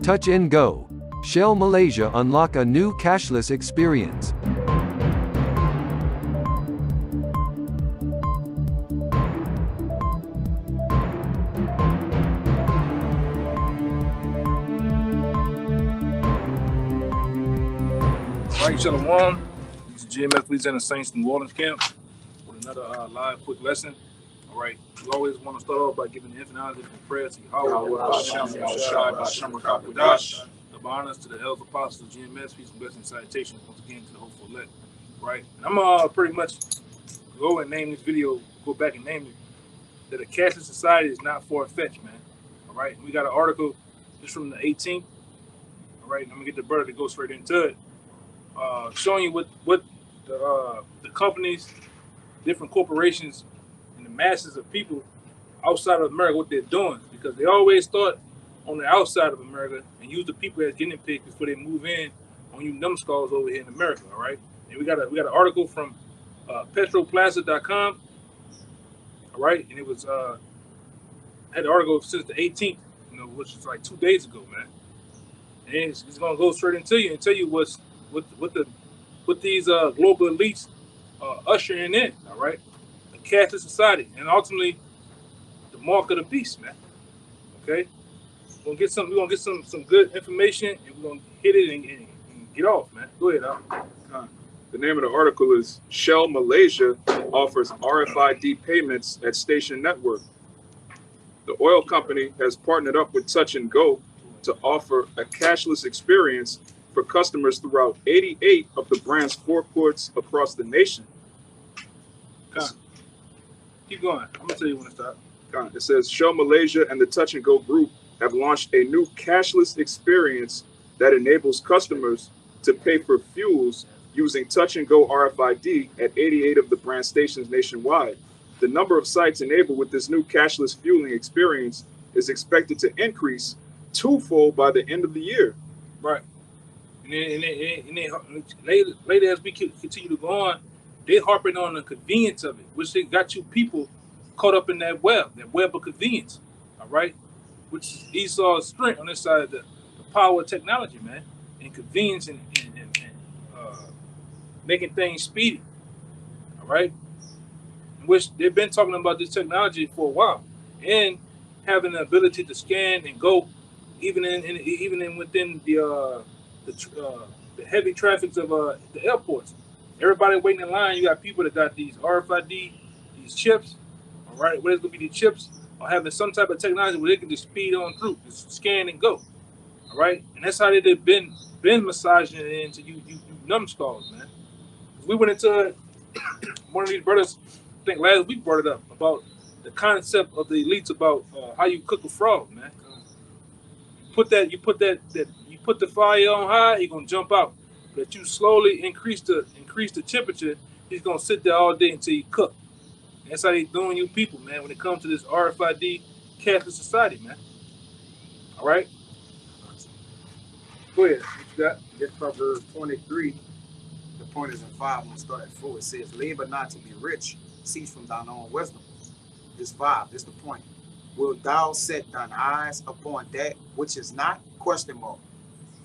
Touch and Go. Shell Malaysia unlock a new cashless experience. Right, Shalawam. This is GMS Leeds and the Saints New Orleans camp with another live quick lesson. All right, we always want to start off by giving the infinite honor and prayer to YAHAWAH, bahasham, the honors to the elders apostles of GMS, peace and blessings, salutations once again to the hopeful elect. Right, and I'm pretty much go and name this video, go back and name it that a cashless society is not far-fetched, man. All right, we got an article just from the 18th. All right, I'm gonna get the brother to go straight into it. Showing you what the companies, different corporations, and the masses of people outside of America, what they're doing, because they always start on the outside of America and use the people as guinea pigs before they move in on you numbskulls over here in America. All right, and we got an article from petroplaza.com. All right, and it was had the article since the 18th, which is like 2 days ago, man. And it's gonna go straight into you and tell you what these global elites ushering in, all right? A cashless society, and ultimately the mark of the beast, man. Okay, we're gonna get some good information, and we're gonna hit it and get off, man. Go ahead, Al. The name of the article is Shell Malaysia offers RFID payments at station network. The oil company has partnered up with Touch and Go to offer a cashless experience for customers throughout 88 of the brand's forecourts across the nation. Keep going. I'm gonna tell you when to stop. It says Shell Malaysia and the Touch and Go group have launched a new cashless experience that enables customers to pay for fuels using Touch and Go RFID at 88 of the brand stations nationwide. The number of sites enabled with this new cashless fueling experience is expected to increase twofold by the end of the year. Right. And then later as we continue to go on, they harping on the convenience of it, which they got you people caught up in that web of convenience, all right? Which is Esau's strength on this side of the power of technology, man, and convenience and making things speedy, all right? Which they've been talking about this technology for a while, and having the ability to scan and go even within the heavy traffics of the airports. Everybody waiting in line. You got people that got these RFID, these chips. All right, whether it's gonna be the chips or having some type of technology where they can just speed on through, just scan and go. All right, and that's how they've been massaging it into you numbskulls, man. We went into one of these brothers, I think last week, brought it up about the concept of the elites about how you cook a frog, man. You put the fire on high, he's gonna jump out. But you slowly increase the temperature, he's gonna sit there all day until you cook. And that's how they doing you people, man, when it comes to this RFID cashless society, man. All right? Go ahead. What you got? This Proverbs 23, the point is in 5, I'm gonna start at 4. It says, labor not to be rich, cease from thine own wisdom. This 5, this the point. Wilt thou set thine eyes upon that which is not? Question mark.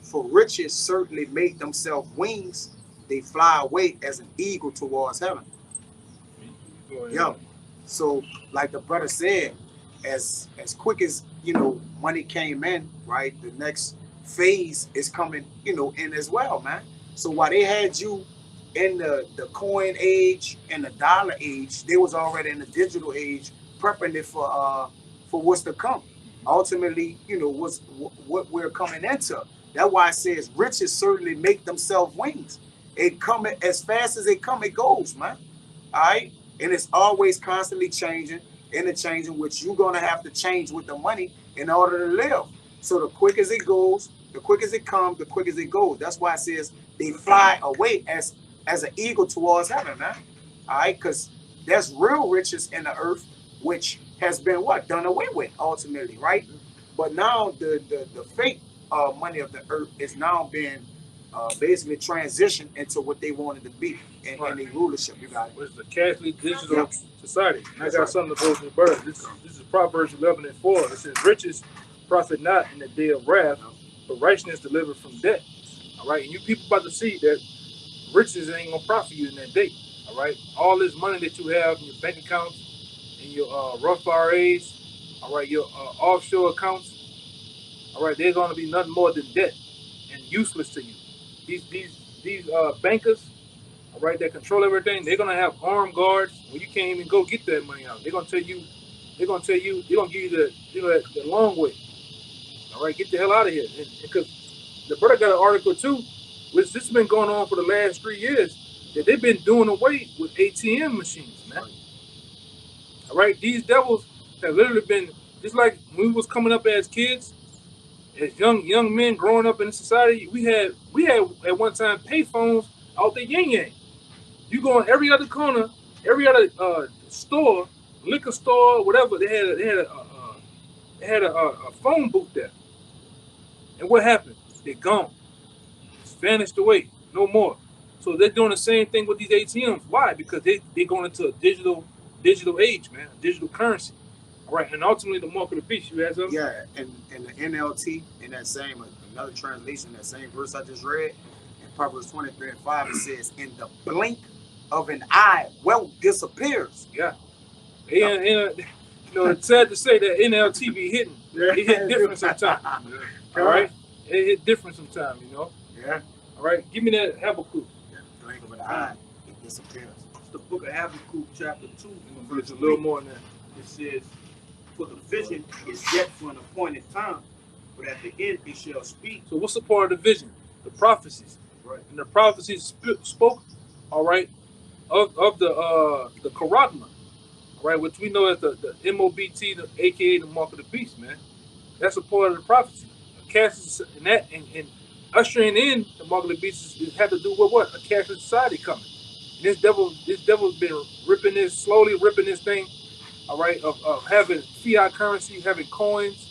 For riches certainly make themselves wings, they fly away as an eagle towards heaven. Yeah. So like the brother said, as quick as money came in, right? The next phase is coming, in as well, man. So while they had you in the coin age and the dollar age, they was already in the digital age, prepping it for what's to come. Ultimately, what we're coming into. That's why it says riches certainly make themselves wings. It coming as fast as it come, it goes, man. All right, and it's always constantly changing, interchanging, which you're gonna have to change with the money in order to live. So the quick as it goes, the quick as it comes, the quick as it goes. That's why it says they fly away as an eagle towards heaven, man. All right, because there's real riches in the earth, which has been done away with ultimately, right? But now the fake money of the earth is now being basically transitioned into what they wanted to be in their rulership. You got it. Which is a Catholic digital society. And I got something to go to the bird. This is Proverbs 11:4. It says, riches profit not in the day of wrath, but righteousness delivered from debt. All right, and you people about to see that riches ain't gonna profit you in that day. All right, all this money that you have in your bank accounts, in your Roth IRAs, all right, your offshore accounts, all right, they're gonna be nothing more than debt and useless to you. These bankers, all right, that control everything, they're gonna have armed guards where you can't even go get that money out. They're gonna give you the long way. All right, get the hell out of here. Because the brother got an article too, which this has been going on for the last 3 years, that they've been doing away with ATM machines, man. All right, these devils have literally been, just like when we was coming up as kids, as young men growing up in society, we had at one time payphones out the yin yang. You go in every other corner, every other store, liquor store, whatever, they had a phone booth there. And what happened? They're gone. It's vanished away. No more. So they're doing the same thing with these ATMs. Why? Because they're going into a digital age, man, digital currency. All right, and ultimately the mark of the beast. You had something? Yeah, and the NLT in that same, another translation, that same verse I just read, in Proverbs 23:5, it says, in the blink of an eye, wealth disappears. Yeah. And you know, it's sad to say that NLT be hitting. It hit different sometimes. All right? It hit different sometimes, you know? Yeah. All right? Give me that Habakkuk. Yeah, the blink of an eye, it disappears. It's the book of Habakkuk, chapter 2. I'm going to put a little more in there. It says, for the vision is yet for an appointed time, but at the end it shall speak. So what's the part of the vision? The prophecies. Right. And the prophecies spoke, all right, of the Karagma, right, which we know as the MOBT, aka the mark of the beast, man. That's a part of the prophecy. Cashless and that and ushering in the mark of the beast is had to do with what? A cashless society coming. And this devil's been slowly ripping this thing, all right, of having fiat currency, having coins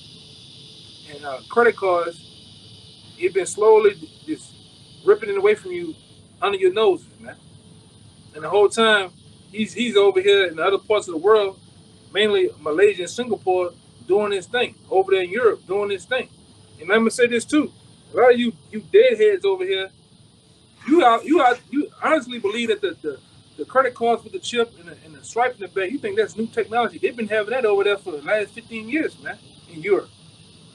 and credit cards. It's been slowly just ripping it away from you under your noses, man. And the whole time he's over here in the other parts of the world, mainly Malaysia and Singapore, doing this thing. Over there in Europe, doing this thing. And I'm gonna say this too: a lot of you deadheads over here, you honestly believe that the credit cards with the chip and the swipe in the back, you think that's new technology? They've been having that over there for the last 15 years, man, in Europe,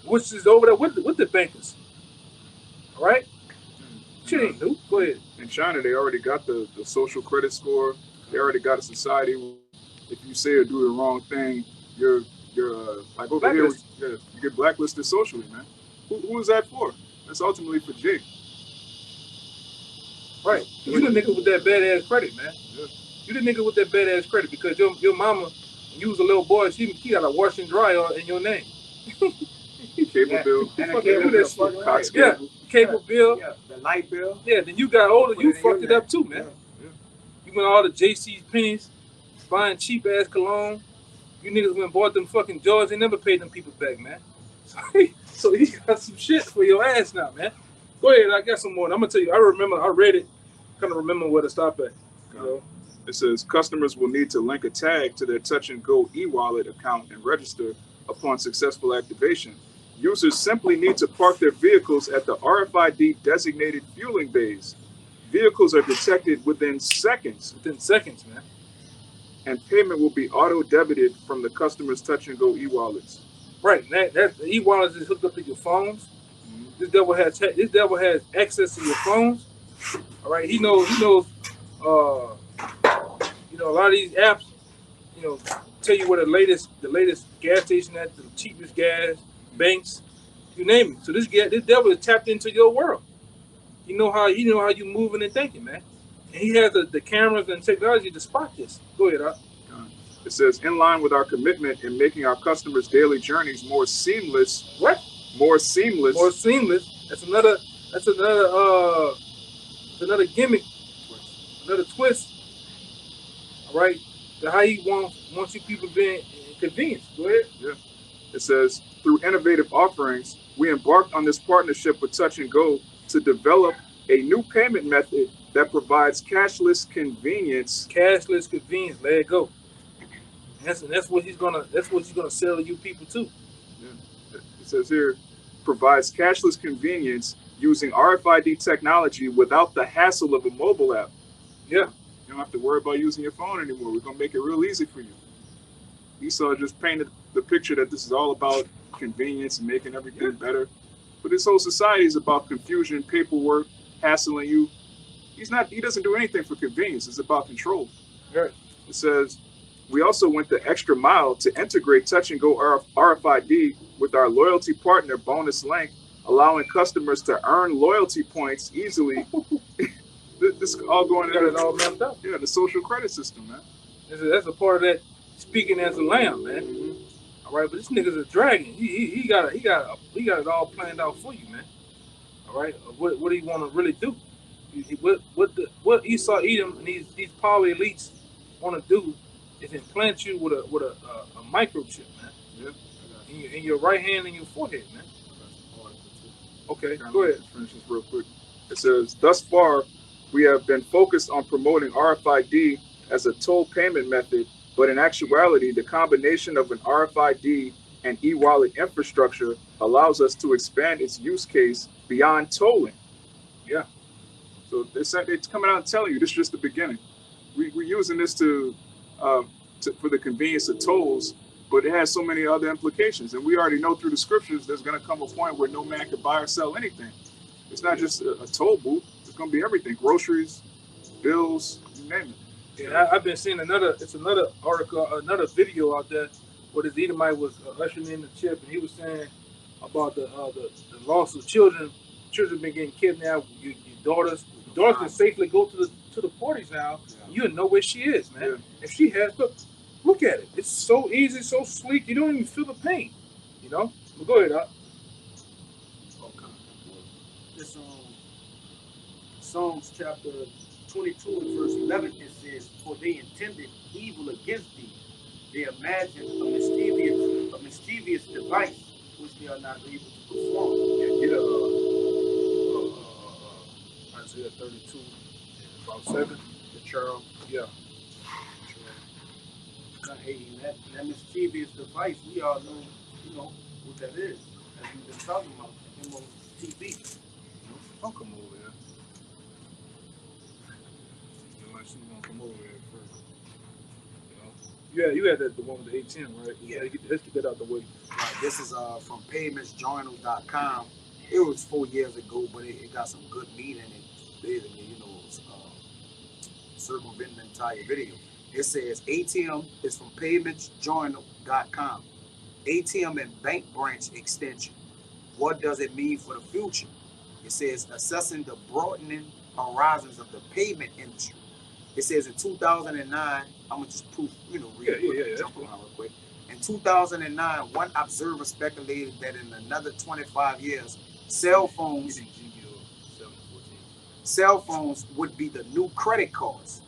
which is over there with the bankers. All right, shit ain't new. Go ahead. In China, they already got the social credit score. They already got a society. If you say or do the wrong thing, you're like over Blacklist. here, you get blacklisted socially, man. Who is that for? That's ultimately for Jake. Right. You the nigga with that badass credit, man. Yeah. You the nigga with that badass credit because your mama, when you was a little boy, she got a wash and dry in your name. Cable bill. And a Fucking cable do bill, that shit. fucking Cox right. cable. Cable bill. Yeah, the light bill. Yeah, then you got older, you Put it in fucked it your up too, man. Yeah. You went all the JC's pennies, buying cheap ass cologne. You niggas went and bought them fucking Jordans, they never paid them people back, man. So he got some shit for your ass now, man. Go ahead, I got some more. I'm gonna tell you, I read it, kind of remember where to stop at. You know? It says customers will need to link a tag to their Touch and Go e-wallet account and register upon successful activation. Users simply need to park their vehicles at the RFID designated fueling bays. Vehicles are detected within seconds. Within seconds, man. And payment will be auto-debited from the customer's Touch and Go e-wallets. Right, that the e-wallet is hooked up to your phones. This devil has access to your phones. All right, he knows. A lot of these apps, tell you where the latest gas station at, the cheapest gas, banks, you name it. So this devil is tapped into your world. You know how you moving and thinking, man. And he has the cameras and technology to spot this. Go ahead, Doc. It says, in line with our commitment in making our customers' daily journeys more seamless. What? More seamless. More seamless. That's another gimmick, another twist. All right, to how he wants you people being inconvenienced. Go ahead. Yeah. It says, through innovative offerings, we embarked on this partnership with Touch and Go to develop a new payment method that provides cashless convenience. Cashless convenience. Let it go. That's what he's gonna sell you people too. Yeah. It says here, provides cashless convenience using RFID technology without the hassle of a mobile app. Yeah. You don't have to worry about using your phone anymore. We're gonna make it real easy for you. Esau just painted the picture that this is all about convenience and making everything better. But this whole society is about confusion, paperwork, hassling you. He doesn't do anything for convenience. It's about control. Right. It says, we also went the extra mile to integrate Touch and Go RFID with our loyalty partner, Bonus Link, allowing customers to earn loyalty points easily. This all going Got it all mapped out. Yeah, the social credit system, man. That's a part of that speaking as a lamb, man. All right, but this nigga's a dragon. He got it all planned out for you, man. All right, what do you want to really do? What Esau Edom and these power elites want to do is implant you with a microchip, man. Yeah. In your right hand and your forehead, man. Okay, go ahead. Finish this real quick. It says, thus far, we have been focused on promoting RFID as a toll payment method, but in actuality, the combination of an RFID and e-wallet infrastructure allows us to expand its use case beyond tolling. Yeah. So it's coming out and telling you this is just the beginning. We're using this for the convenience of tolls, but it has so many other implications. And we already know through the scriptures there's going to come a point where no man can buy or sell anything. It's not just a toll booth. It's going to be everything. Groceries, bills, you name it. Yeah, I've been seeing another article, another video out there where this Edomite was ushering in the chip, and he was saying about the loss of children. Children been getting kidnapped. Your daughters can safely go to the parties now. Yeah. You know where she is, man. Yeah. If she has, look at it. It's so easy, so sleek. You don't even feel the pain. You know. But go ahead, Doc. This Psalms chapter 22 and verse 11, it says, "For they intended evil against thee; they imagined a mischievous device which they are not able to perform." Yeah, get Isaiah 32, about 7. The cherub. Yeah. Hey, that mischievous device, we all know, what that is. As we've been talking about him on TV. Don't come over here. Unless you want to come over here first. Yeah, you had the one with the ATM, right? Yeah. Let's get that out the way. Right, this is from paymentsjournal.com. It was 4 years ago, but it got some good meat in it. Basically, circumventing the entire video. It says ATM is from paymentsjournal.com. ATM and bank branch extension. What does it mean for the future? It says assessing the broadening horizons of the payment industry. It says in 2009, I'm gonna just proof, jump around real quick. In 2009, one observer speculated that in another 25 years, cell phones would be the new credit cards.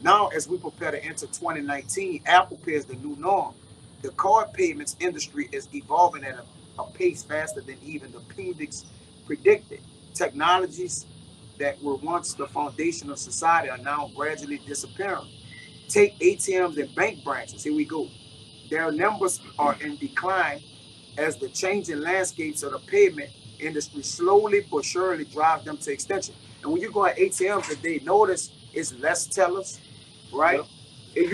Now, as we prepare to enter 2019, Apple Pay is the new norm. The card payments industry is evolving at a pace faster than even the pundits predicted. Technologies that were once the foundation of society are now gradually disappearing. Take ATMs and bank branches. Here we go. Their numbers are in decline as the changing landscapes of the payment industry slowly but surely drive them to extinction. And when you go at ATMs today, notice it's less tellers, right? Yeah. It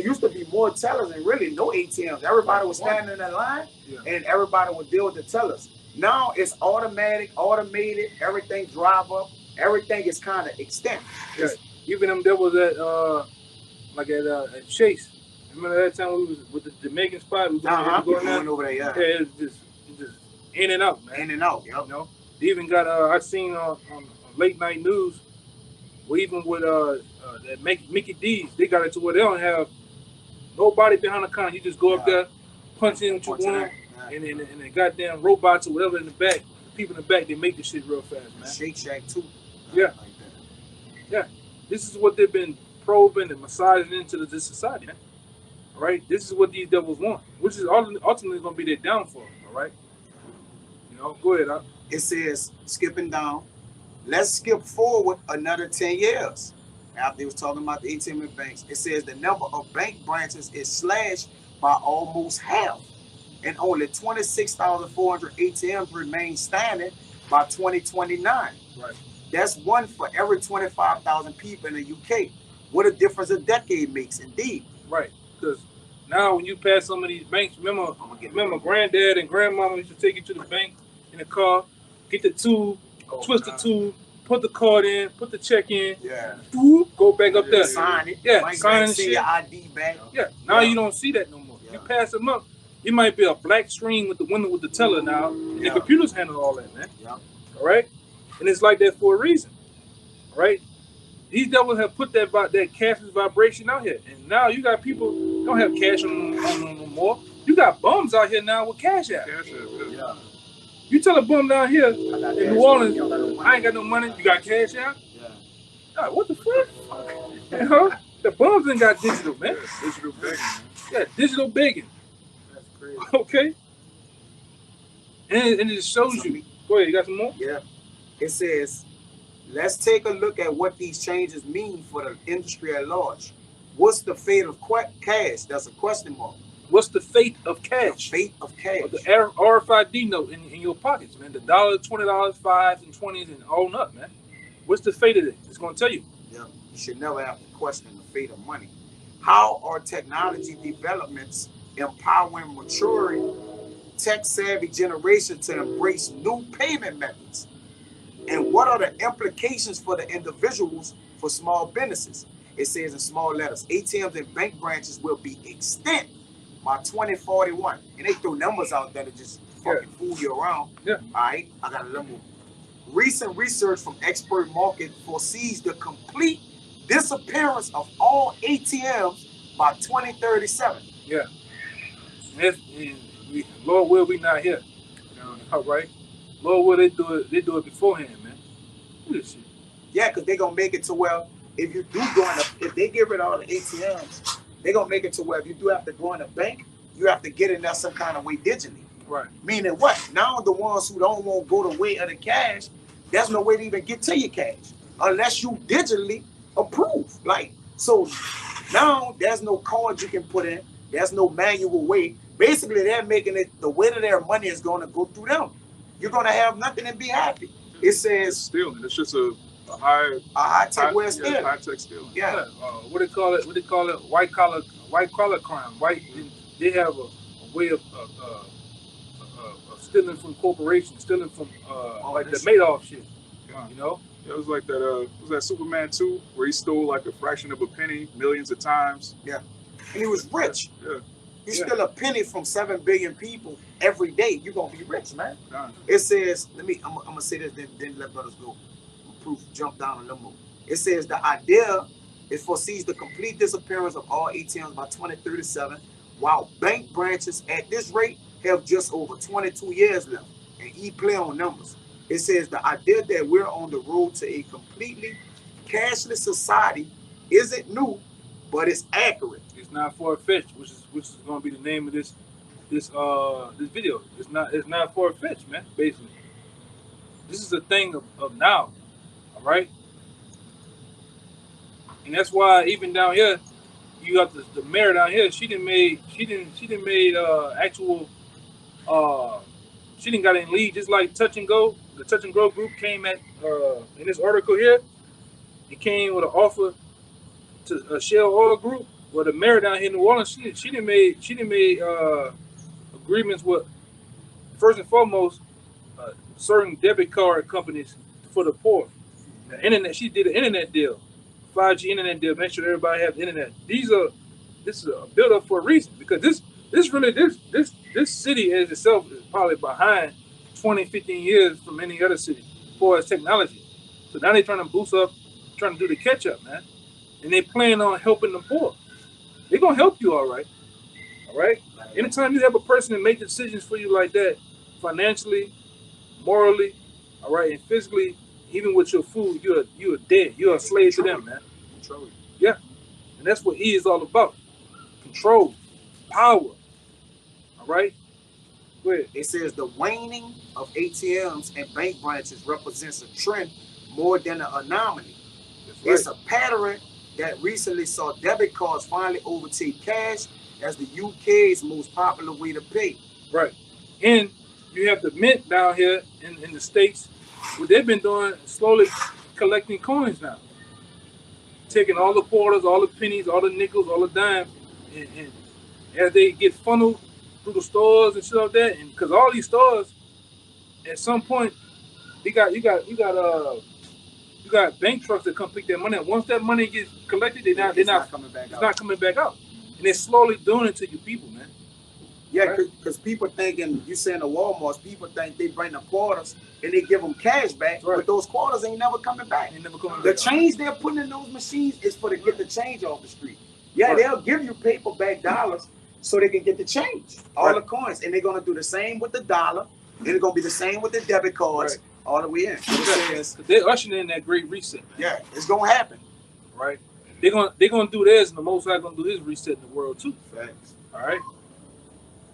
used to be more tellers and really no ATMs. Everybody was standing in that line and everybody would deal with the tellers. Now it's automatic, automated, everything drive up, everything is kind of extinct. Yeah. Even them there was at Chase. Remember that time we was with the Jamaican spot? We going over there, yeah. It's just in and out, man. In and out, yep. They even got I seen on late night news, or even with that Mickey D's, they got it to where they don't have nobody behind the counter. You just go up there, punch in what you want, and the goddamn robots or whatever in the back, the people in the back, they make this shit real fast, man. Shake Shack too. Yeah. Like that. Yeah. This is what they've been probing and massaging into this society, man. All right? This is what these devils want, which is ultimately going to be their downfall, all right? Go ahead, Doc. It says, skipping down, let's skip forward another 10 years. After they was talking about the ATM and banks, it says the number of bank branches is slashed by almost half. and only 26,400 ATMs remain standing by 2029. Right. That's one for every 25,000 people in the UK. What a difference a decade makes, indeed. Right. Because now when you pass some of these banks, remember granddad and grandmama used to take you to the bank in the car, get the tube, twist the tube, put the card in, put the check in, go back up there. Sign it. Sign and shit. Your ID back. Now you don't see that no more. You pass them up, it might be a black screen with the window with the teller now, and the computers handle all that, man. All right? And it's like that for a reason. All right? These devils have put that cashless vibration out here. And now you got people who don't have cash on them no more. You got bums out here now with cash out. You tell a bum down here in New Orleans, I ain't got no money, you got cash out? What the fuck? The bums ain't got digital, man. Digital begging. Yeah, digital begging. That's crazy. Okay? And it just shows you. Go ahead, you got some more? Yeah. It says, let's take a look at what these changes mean for the industry at large. What's the fate of cash? That's a question mark. What's the fate of cash? The fate of cash. The RFID note in your pockets, man. The $1, $20, $5s, and 20s, and all up, man. What's the fate of it? It's going to tell you. Yeah. You should never have to question the fate of money. How are technology developments empowering maturing, tech-savvy generation to embrace new payment methods? And what are the implications for the individuals for small businesses? It says in small letters, ATMs and bank branches will be extinct by 2041. And they throw numbers out there to just fucking fool you around. All right, I got a little more. Recent research from Expert Market foresees the complete disappearance of all ATMs by 2037. Yeah. Lord will, we not here. All right. Lord will, they do it beforehand, man. Look at this shit. Yeah, because they're going to make it to where if you do go in if they get rid of all the ATMs, they're going to make it to where if you do have to go in a bank, you have to get in there some kind of way digitally. Right. Meaning what? Now the ones who don't want to go the way of the cash, there's no way to even get to your cash unless you digitally approve. Like, so now there's no card you can put in. There's no manual way. Basically, they're making it the way that their money is going to go through them. You're going to have nothing and be happy. It says stealing. It's just a high-tech way of stealing. High-tech stealing. Yeah. What do they call it? What do they call it? White collar crime. They have a way of stealing from corporations, stealing from like the Madoff shit. You know? Yeah, it was like that. Was that Superman 2 where he stole like a fraction of a penny millions of times? Yeah. And he was rich. Yeah. You steal a penny from 7 billion people every day, you're gonna be rich, man. It says, I'm gonna say this, then let brothers go. Jump down a little more. It says the idea is foresees the complete disappearance of all ATMs by 2037, while bank branches at this rate have just over 22 years left. And he play on numbers. It says the idea that we're on the road to a completely cashless society isn't new, but it's accurate. It's not far-fetched, which is going to be the name of this video. It's not far-fetched, man. Basically, this is a thing of now. All right, and that's why even down here, you got the mayor down here. She didn't actual. She didn't got any lead, just like Touch and Go. The Touch and Go group came at in this article here. It came with an offer to a Shell Oil Group. Well, the mayor down here in New Orleans, she didn't made agreements with, first and foremost, certain debit card companies for the poor. The internet, she did an internet deal, 5G internet deal. Make sure everybody has the internet. This is a build up for a reason, because this city as itself is probably behind 20, 15 years from any other city as far as technology. So now they're trying to boost up, trying to do the catch up, man. And they plan on helping the poor. They're gonna help you, all right. All right. Anytime you have a person that make decisions for you like that, financially, morally, all right, and physically, even with your food, you're dead. You're a slave to them, man. Control. Yeah. And that's what E is all about. Control, power. All right. Go ahead. It says the waning of ATMs and bank branches represents a trend more than an anomaly. That's right. It's a pattern that recently saw debit cards finally overtake cash as the UK's most popular way to pay. Right. And you have the mint down here in the States. What they've been doing, slowly collecting coins now. Taking all the quarters, all the pennies, all the nickels, all the dimes, and as they get funneled through the stores and shit like that, and because all these stores, at some point, you got bank trucks that come pick that money up. Once that money gets collected, they're not coming back it's out. not coming back out. And they're slowly doing it to you people, man. Yeah, Right. because people thinking, you saying the Walmarts, people think they bring the quarters and they give them cash back, Right. but those quarters ain't never coming back. They never coming The back out. change they're putting in those machines is for to get the change off the street. Yeah, Right. they'll give you paper back dollars so they can get the change, all Right. the coins, and they're gonna do the same with the dollar, and it's gonna be the same with the debit cards, Right. all the way in. So it says, 'Cause they're ushering in that great reset, man. yeah, it's gonna happen. Right? They're gonna do theirs, and the Most High gonna do his reset in the world too. Facts. All right.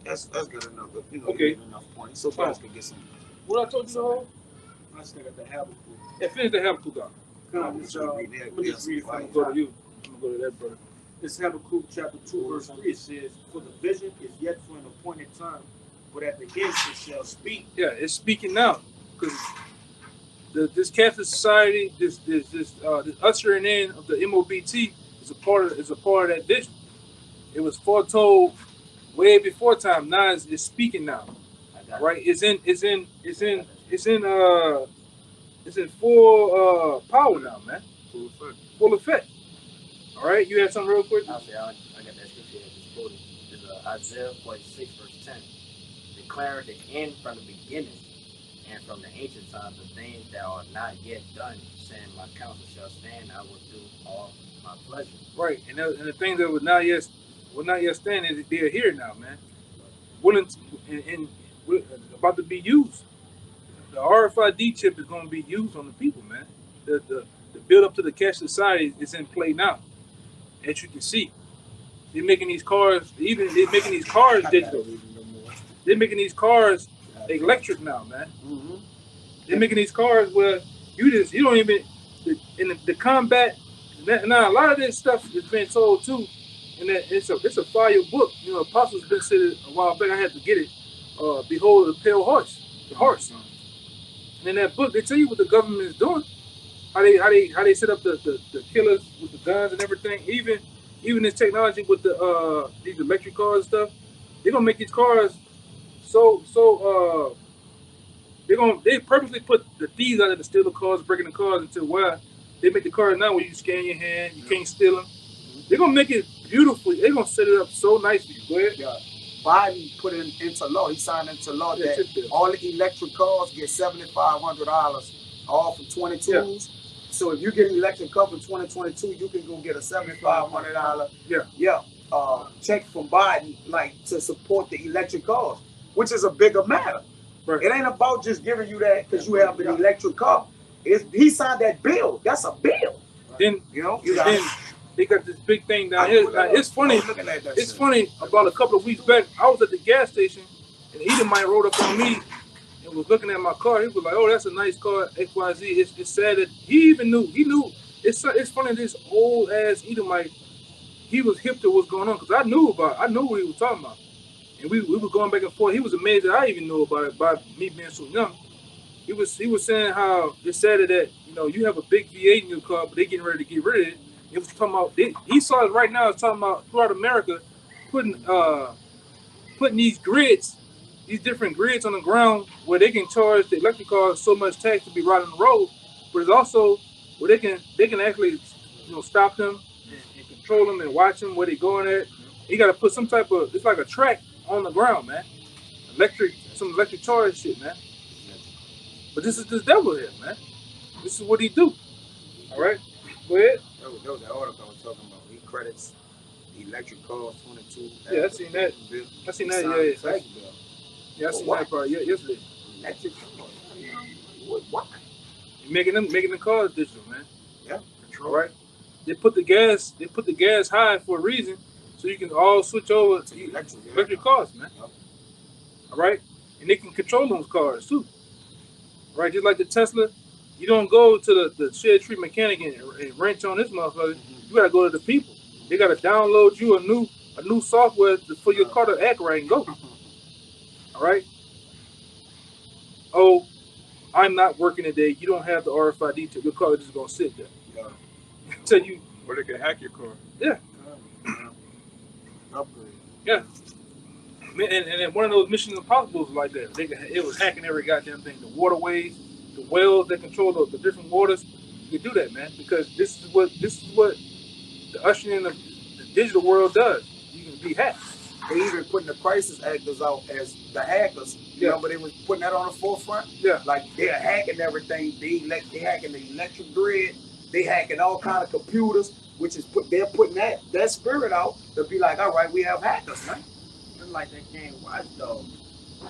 That's good enough. You know, Okay. you get enough points so guys can get some. What I told you, though? I still got the Habakkuk. Yeah, finish the Habakkuk out. Come, y'all. Let me just read it I'm from gonna go to you. I'm gonna go to that brother. It's Habakkuk chapter 2, verse 3. It says, "For the vision is yet for an appointed time, but at the end it shall speak." Yeah, it's speaking now because this Catholic society, this ushering in of the MOBT is a part of that vision. It was foretold way before time. Now it's speaking now. Right? It's in full power now, man. Full effect. All right, you had something real quick? I'll say I got that scripture that just quoted. It's Isaiah 46, verse 10. Declaring the end from the beginning and from the ancient times the things that are not yet done, saying, "My counsel shall stand, I will do all my pleasure." Right, and the things that were not yet standing, they're here now, man. Willing to, and about to be used. The RFID chip is going to be used on the people, man. The build up to the cash society is in play now, as you can see. They're making these cars, they're making these cars digital. They're making these cars electric now, man. Mm-hmm. They're making these cars where you don't even in the combat. Now a lot of this stuff is being told too, and that it's a fire book. You know, Apostles been said it a while back. I had to get it. Behold the pale horse, the horse. And in that book, they tell you what the government is doing, how they set up the killers with the guns and everything. Even this technology with the these electric cars and stuff, they're gonna make these cars so they purposely put the thieves out there to steal the cars, breaking the cars until where they make the cars now where you scan your hand, you can't steal them. They're gonna make it beautifully. They're gonna set it up so nicely. Go ahead. Yeah. Biden put it into law. He signed into law Yeah, that all the electric cars get $7,500 off from 22s. So if you get an electric car from 2022, you can go get a $7,500 check from Biden, like to support the electric cars, which is a bigger matter. Right. It ain't about just giving you that because you have an electric car. He signed that bill. That's a bill. Then You know. then they got this big thing down here. Like, it's funny. It's funny. About a couple of weeks back, I was at the gas station, and Edomite rode up on me and was looking at my car. He was like, "Oh, that's a nice car, XYZ." It's sad that he knew. It's funny. This old ass Edomite, he was hip to what's going on because I knew what he was talking about, and we were going back and forth. He was amazed that I even knew about it by me being so young. He was saying how it's sad that you have a big V8 in your car, but they getting ready to get rid of it. It was talking about he saw it right now. It's talking about throughout America putting these grids, these different grids on the ground where they can charge the electric cars so much tax to be right on the road, but it's also where they can actually stop them and control them and watch them where they're going at. You got to put some type of, it's like a track on the ground, man. Some electric charge shit, man. But this is this devil here, man. This is what he do. All right, go ahead. That was the article I was talking about. He credits electric cars 22. Yeah, I seen that. I seen that. Yeah. Yeah, I seen that part yesterday. Electric cars. What? Making the cars digital, man. Yeah. All right. They put the gas high for a reason, so you can all switch over to electric cars, man. Yep. All right, and they can control those cars too. All right, just like the Tesla, you don't go to the shed tree mechanic and wrench on this motherfucker. You gotta go to the people. They gotta download you a new software for your car to act right and go. All right. Oh, I'm not working today. You don't have the RFID chip. Your car is just gonna sit there Yeah. until you. Or they can hack your car. Yeah. Upgrade. Yeah. And one of those Mission Impossibles like that. It was hacking every goddamn thing. The waterways, the wells that control the different waters. You can do that, man, because this is what the ushering in the digital world does. You can be hacked. They even putting the crisis actors out as the hackers. Yeah. Remember they was putting that on the forefront? Yeah. Like they're hacking everything. They hacking the electric grid. They hacking all kind of computers, which is they're putting that spirit out to be like, all right, we have hackers, man. It's like that game Watch Dogs.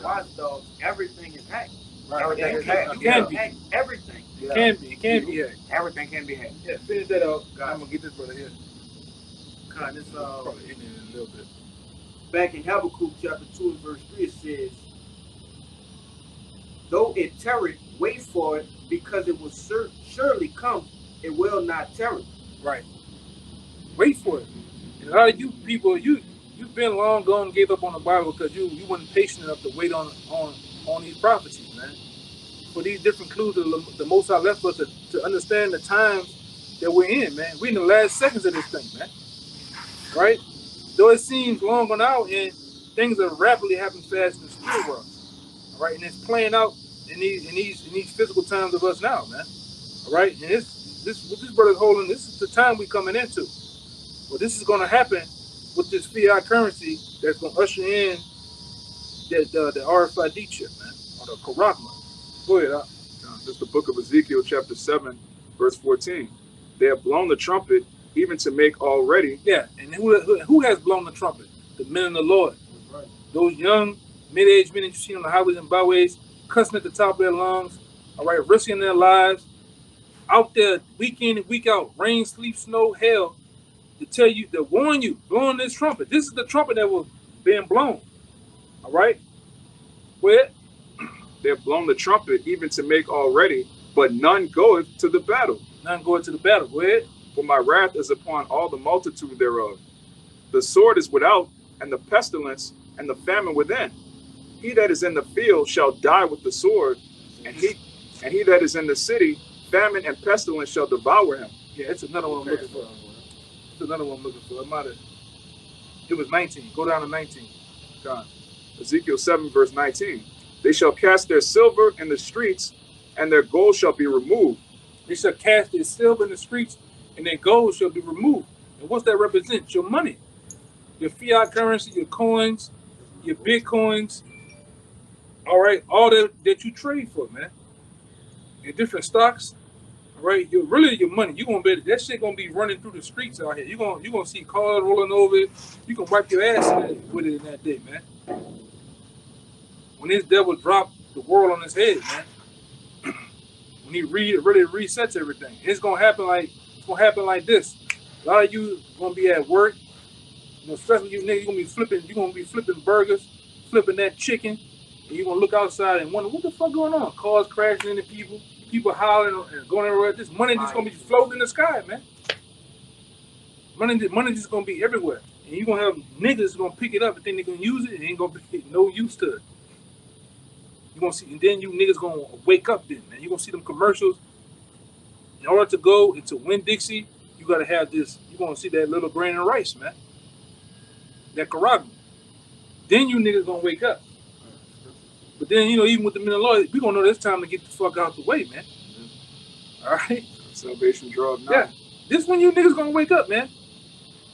Watch Dogs, everything is hacked. Right. Everything is hacked. It can be. Hack everything. It can be. It can be hacked. Everything can be hacked. Yeah. Finish that out. I'm gonna get this brother here. God, this Probably in there in a little bit. back in Habakkuk chapter 2 and verse 3, it says, though it tarry, wait for it, because it will surely come, it will not tarry. Right. Wait for it. And a lot of you people, you've been long gone and gave up on the Bible because you weren't patient enough to wait on these prophecies, man. For these different clues that the Most High left us to understand the times that we're in, man. We're in the last seconds of this thing, man. Right? Though it seems long gone out and things are rapidly happening fast in the spirit world. All right, and it's playing out in these physical times of us now, man. All right, and this what this brother's holding, this is the time we're coming into. Well, this is going to happen with this fiat currency that's going to usher in the RFID chip, man, or the Karagma. Go ahead, This is the book of Ezekiel, chapter 7, verse 14. They have blown the trumpet, even to make all ready. Yeah, and who has blown the trumpet? The men of the Lord. Right. Those young, mid-aged men that you see on the highways and byways, cussing at the top of their lungs, all right, risking their lives, out there week in and week out, rain, sleep, snow, hell, to tell you, to warn you, blowing this trumpet. This is the trumpet that was being blown. All right? Where? They have blown the trumpet, even to make all ready, but none goeth to the battle. None going to the battle. Where? For my wrath is upon all the multitude thereof. The sword is without, and the pestilence, and the famine within. He that is in the field shall die with the sword, and he that is in the city, famine and pestilence shall devour him. Yeah, it's another one I'm looking for. It's another one I'm looking for. It was 19. Go down to 19. God. Ezekiel 7, verse 19. They shall cast their silver in the streets, and their gold shall be removed. They shall cast their silver in the streets, and their gold shall be removed. And what's that represent? Your money. Your fiat currency, your coins, your bitcoins. All right, all that you trade for, man. Your different stocks. All right, your money. You gonna be that shit gonna be running through the streets out here. You gonna see cars rolling over it. You can wipe your ass with it in that day, man. When this devil dropped the world on his head, man. When he really resets everything, it's gonna happen like this. A lot of you gonna be at work, you know, especially you niggas, you're gonna be flipping burgers, flipping that chicken, and you're gonna look outside and wonder what the fuck going on. Cars crashing into people hollering and going everywhere. This money just gonna be floating in the sky, man. Money just gonna be everywhere, and you're gonna have niggas gonna pick it up and think they're gonna use it, and ain't gonna be no use to it. You're gonna see, and then you niggas gonna wake up then, man. You're gonna see them commercials. In order to go into Winn-Dixie, you gotta have this. You're gonna see that little grain of rice, man. That Karagma. Then you niggas gonna wake up. But then, you know, even with the men of the Lord, we gonna know it's time to get the fuck out the way, man. All right? Salvation draweth nigh. Yeah. This when you niggas gonna wake up, man.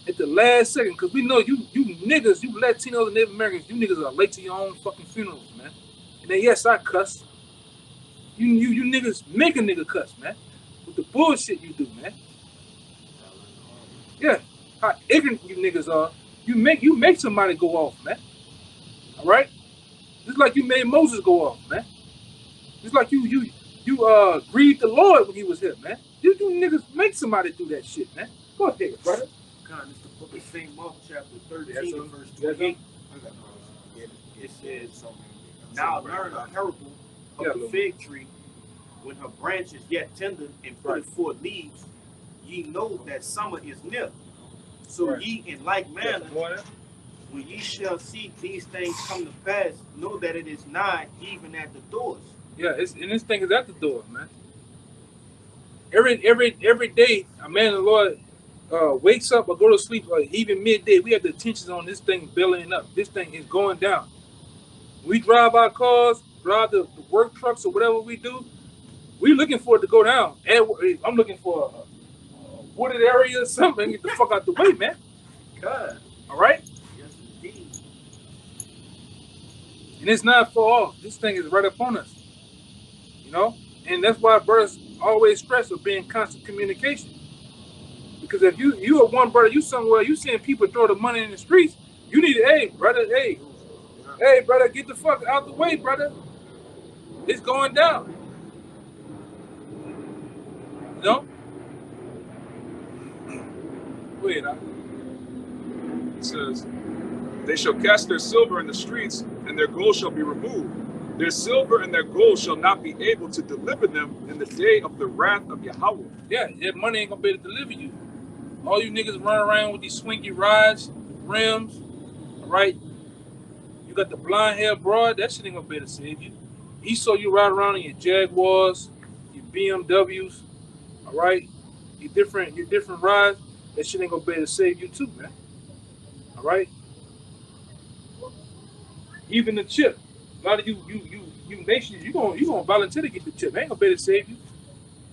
At the last second, because we know you niggas, you Latinos and Native Americans, you niggas are late to your own fucking funerals, man. And then, yes, I cuss. You niggas make a nigga cuss, man. With the bullshit you do, man. Yeah. How ignorant you niggas are. You make somebody go off, man. All right? Just like you made Moses go off, man. Just like you grieved the Lord when he was here, man. You niggas make somebody do that shit, man. Go ahead, brother. God, it's the book of St. Mark, chapter 13, Yes, sir. verse Yes, 28. It says, now learn a parable of Yeah, the Lord. fig tree when her branch is yet tender and putteth forth leaves. Ye know that summer is near. So Right. ye in like manner, when ye shall see these things come to pass, know that it is nigh, even at the doors. Yeah, and this thing is at the door, man. Every day, a man of the Lord wakes up or go to sleep, or even midday, we have the attention on this thing bellying up. This thing is going down. We drive our cars, drive the work trucks or whatever we do, we looking for it to go down. And I'm looking for a wooded area or something. Get the fuck out the way, man. God. All right? Yes, indeed. And it's not far off. This thing is right upon us. You know? And that's why brothers always stress of being constant communication. Because if you are one brother, you somewhere, you seeing people throw the money in the streets, you need to, hey, brother, hey, brother, get the fuck out the way, brother. It's going down. You know? Wait, It says, they shall cast their silver in the streets, and their gold shall be removed. Their silver and their gold shall not be able to deliver them in the day of the wrath of Yahawah. yeah, that money ain't gonna be able to deliver you. All you niggas run around with these swinky rides, rims, all right? You got the blonde hair broad, that shit ain't gonna be able to save you. He saw you ride around in your Jaguars, your BMWs, all right? Your different rides, that shit ain't gonna be able to save you too, man. All right? Even the chip. A lot of you nations, you gonna volunteer to get the chip. It ain't gonna be able to save you.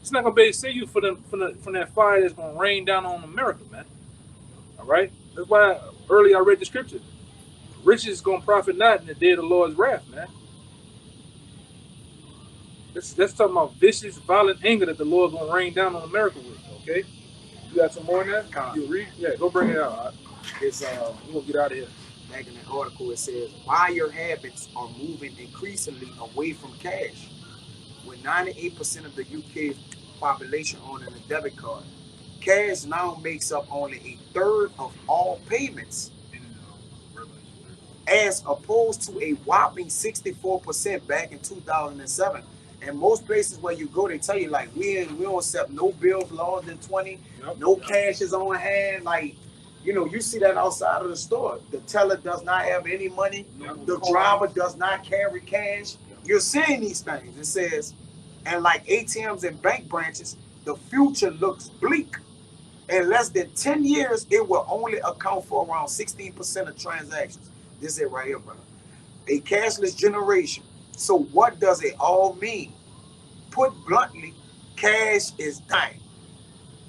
It's not gonna be able to save you from that fire that's gonna rain down on America, man. All right? That's why earlier I read the scripture. Riches is gonna profit not in the day of the Lord's wrath, man. That's talking about vicious, violent anger that the Lord gonna rain down on America with. Okay? You got some more in that? You read? Yeah, go bring it out. All right? It's We're gonna get out of here. back in the article, it says buyer habits are moving increasingly away from cash. With 98% of the UK population owning a debit card, cash now makes up only a third of all payments, as opposed to a whopping 64% back in 2007. And most places where you go, they tell you like we don't accept no bills longer than 20, no cash is on hand. Like, you know, you see that outside of the store. The teller does not have any money. The driver does not carry cash. You're seeing these things. It says, and like ATMs and bank branches, the future looks bleak. In less than 10 years, it will only account for around 16% of transactions. This is it right here, brother. A cashless generation. So what does it all mean? Put bluntly, cash is dying.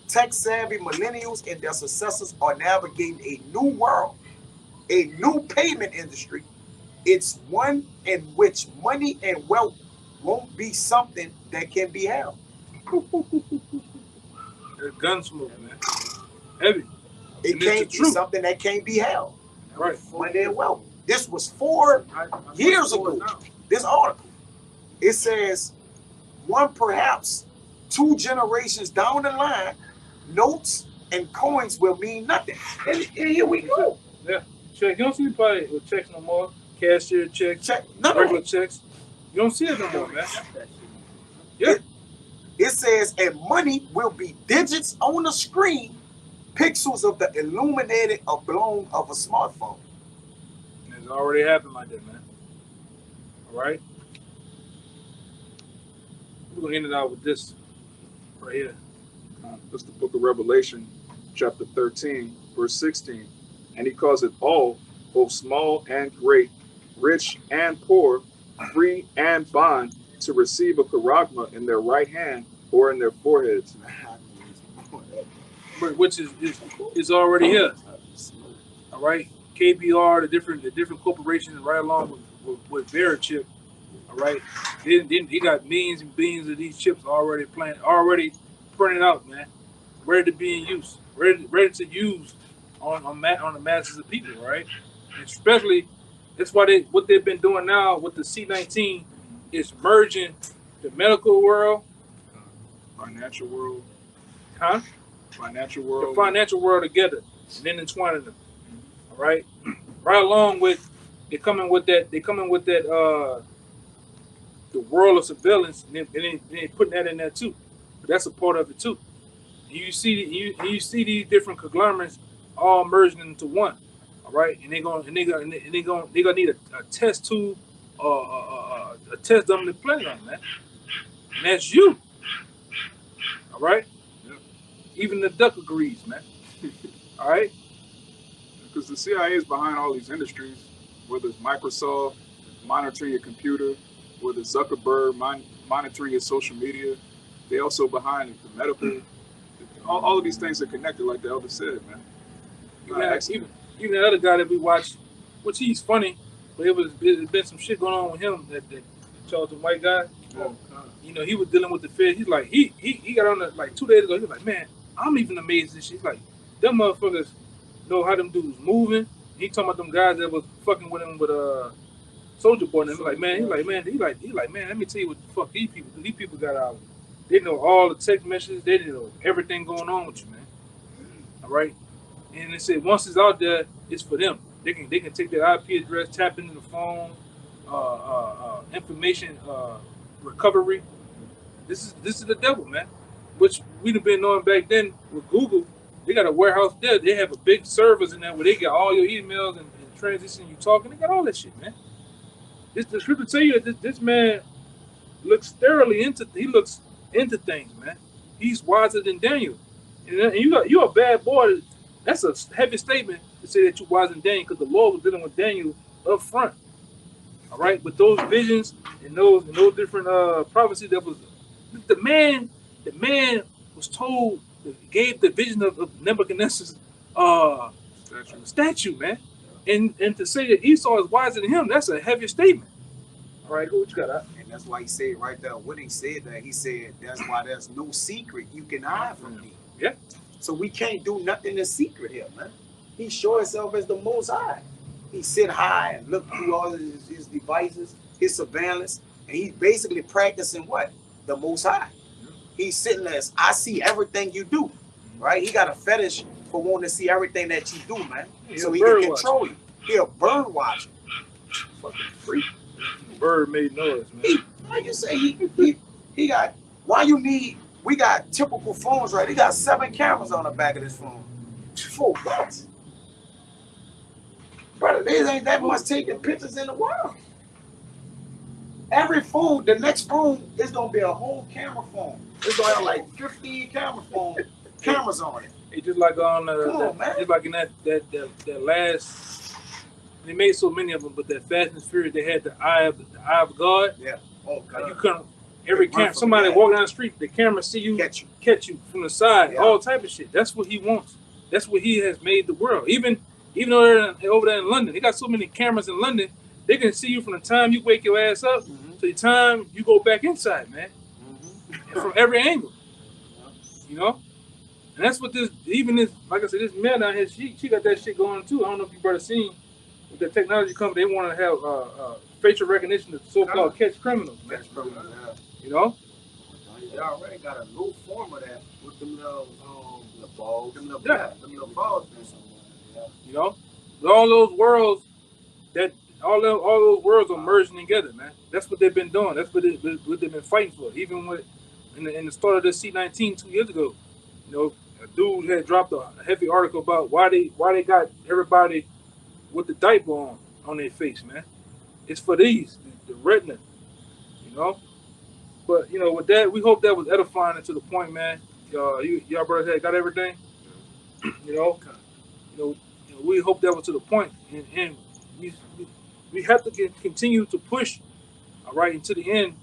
Tech-savvy millennials and their successors are navigating a new world, a new payment industry. It's one in which money and wealth won't be something that can be held. There's gunsmoke, man. Heavy. It And it's can't the be truth. something that can't be held. Right. Money and wealth. This was 4 years ago. This article. It says, one perhaps 2 generations down the line, notes and coins will mean nothing. And here we go. Yeah. Check. You don't see anybody with checks no more. Cashier checks, Check. No, regular checks. You don't see it no more, man. Yeah. It says, and money will be digits on the screen, pixels of the illuminated oblong of a smartphone. And it's already happened like that, man. All right. We're gonna end it out with this right here. That's the book of Revelation, chapter 13, verse 16. And he calls it all, both small and great, rich and poor, free and bond, to receive a charagma in their right hand or in their foreheads. Which is already here. All right. KBR, the different corporations right along with Verichip. All right. Then he got millions and billions of these chips already printed out, man. Ready to be in use. Ready to use on the masses of people, right? And especially that's why what they've been doing now with the C19 is merging the medical world, Financial world. huh? Financial The world. financial world together and then entwining them. All right. Right along with they coming with that the world of surveillance and then putting that in there too. But that's a part of it too. And you see these different conglomerates all merging into one. All right, and they're gonna need a test tube, a test dummy to play on, man. And that's you. All right. Yeah. Even the duck agrees, man. All right. Because the CIA is behind all these industries, whether it's Microsoft monitoring your computer, whether it's Zuckerberg monitoring your social media. They also behind the medical. All of these things are connected, like the elder said, man. Even the other guy that we watched, which he's funny, but there's been some shit going on with him. That Charlton white guy. You know, he was dealing with the Fed. He's like, he got on the, like 2 days ago. He was like, man, I'm even amazed at this shit. He's like, them motherfuckers know how them dudes moving. He talking about them guys that was fucking with him with Soldier Boy. And he's like, man, let me tell you what the fuck these people do. These people got out. They know all the text messages. They know everything going on with you, man. All right. And they said once it's out there, it's for them. They can take their IP address, tap into the phone, information recovery. This is the devil, man. Which we'd have been knowing back then with Google. They got a warehouse there. They have a big servers in there where they get all your emails and transition you talking. They got all that shit, man. The scripture tell you that this man looks into things, man. He's wiser than Daniel. And you're a bad boy. That's a heavy statement to say that you're wiser than Daniel, because the Lord was dealing with Daniel up front. All right, but those visions and those different prophecies, that was the man was told, gave the vision of Nebuchadnezzar's statue, man. And to say that Esau is wiser than him, that's a heavy statement. All right, what you got? And that's why he said right there, when he said that, he said, that's why there's no secret you can hide from me. Yeah. So we can't do nothing in secret here, man. He show himself as the Most High. He sit high and look through all his devices, his surveillance, and he's basically practicing what? The Most High. He's sitting there, I see everything you do, right? He got a fetish for wanting to see everything that you do, man. So he can control you. He a bird watcher. Fucking freak. Bird made noise, man. How you say he got, we got typical phones, right? He got 7 cameras on the back of this phone. For what? Brother, there ain't that much taking pictures in the world. Every phone, the next phone is gonna be a whole camera phone. It's gonna have like 15 cameras on it. It's just like on just like in that last. They made so many of them, but that Fast and Furious, they had the eye of God. Yeah. Oh God. You couldn't. Every camera, somebody walk down the street, the camera see you, catch you from the side, all type of shit. That's what he wants. That's what he has made the world. Even though they're over there in London, they got so many cameras in London, they can see you from the time you wake your ass up to the time you go back inside, man. From every angle. You know? And that's what like I said, this man out here, she got that shit going too. I don't know if you brother seen with the technology company, they want to have facial recognition to so-called catch criminals, man. You know? They already got a new form of that with them little balls. Them little balls. You know? With all those worlds all those worlds are merging together, man. That's what they've been doing. That's what they've been fighting for. Even with in the start of the C-19 2 years ago, you know, a dude had dropped a heavy article about why they got everybody with the diaper on their face, man. It's for the retina, you know. But you know, with that, we hope that was edifying and to the point, man. Y'all brothers got everything, you know. We hope that was to the point, and we have to continue to push, all right, into the end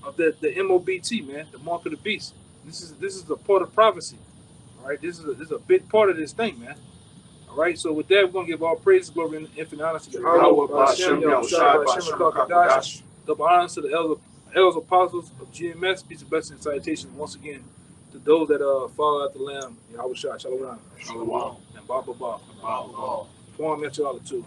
of the MOBT, man, the mark of the beast. This is a part of prophecy, all right. This is a big part of this thing, man. All right. So with that, we're gonna give all praise, glory, and infinite honor to YAHAWAH, bahasham, double honors to the elders apostles of GMS. Peace and blessings and salutations once again to those that follow after the Lamb. Yahawashi, Shalawam, Shalawam, and Ba. Form y'all too.